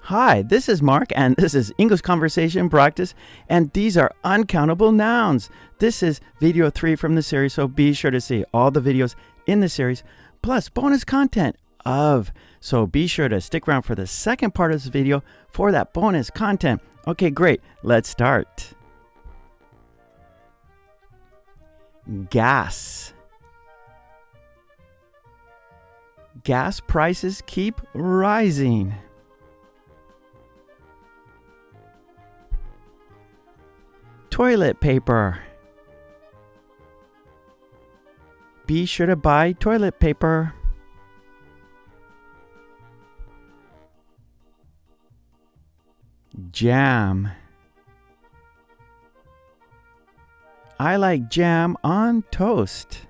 Hi, this is Mark, and this is English Conversation Practice, and these are Uncountable Nouns. This is video 3 from the series, so be sure to see all the videos in the series, plus bonus content So be sure to stick around for the second part of this video for that bonus content. Okay, great. Let's start. Gas. Gas prices keep rising. Toilet paper. Be sure to buy toilet paper. Jam. I like jam on toast.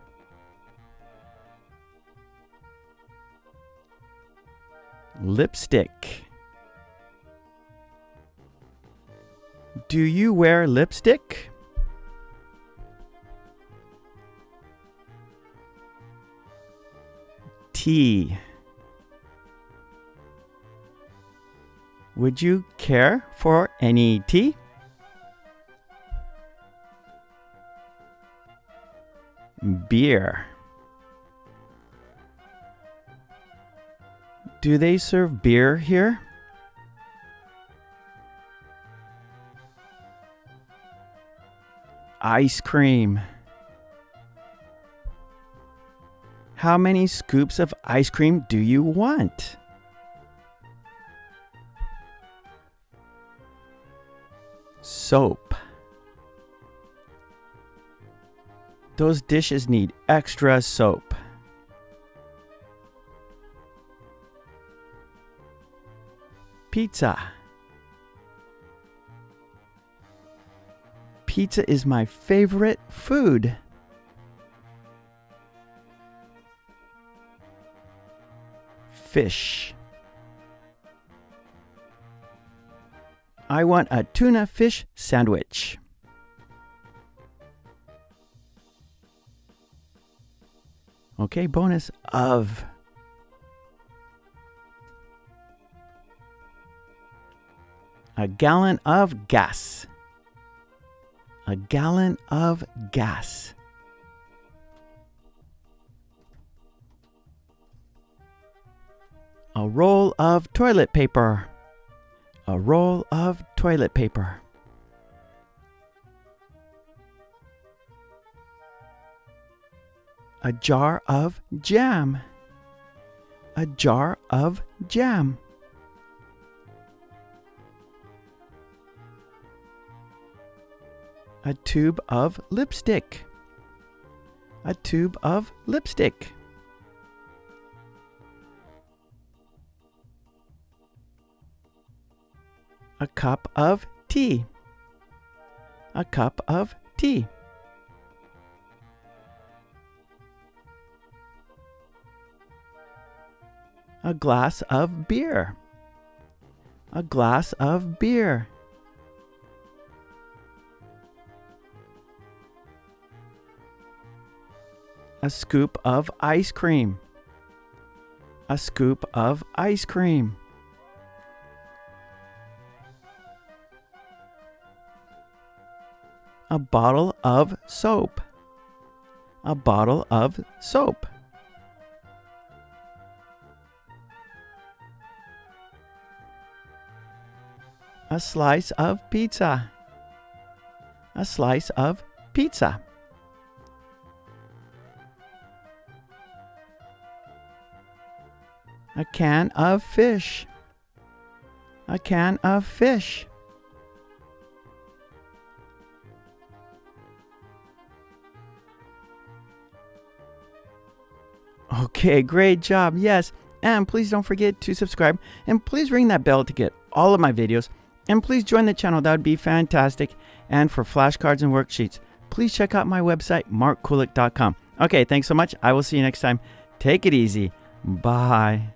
Lipstick. Do you wear lipstick? Tea. Would you care for any tea? Beer. Do they serve beer here? Ice cream. How many scoops of ice cream do you want? Soap. Those dishes need extra soap. Pizza. Pizza is my favorite food. Fish. I want a tuna fish sandwich. Okay, bonus of. A gallon of gas. A gallon of gas. A roll of toilet paper. A roll of toilet paper. A jar of jam. A jar of jam. A tube of lipstick. A tube of lipstick. A cup of tea. A cup of tea. A glass of beer. A glass of beer. A scoop of ice cream. A scoop of ice cream. A bottle of soap. A bottle of soap. A slice of pizza. A slice of pizza. A can of fish. A can of fish. Okay, great job. Yes, and please don't forget to subscribe, and please ring that bell to get all of my videos, and please join the channel. That would be fantastic. And for flashcards and worksheets, please check out my website, mkulek.com. Okay, thanks so much. I will see you next time. Take it easy. Bye.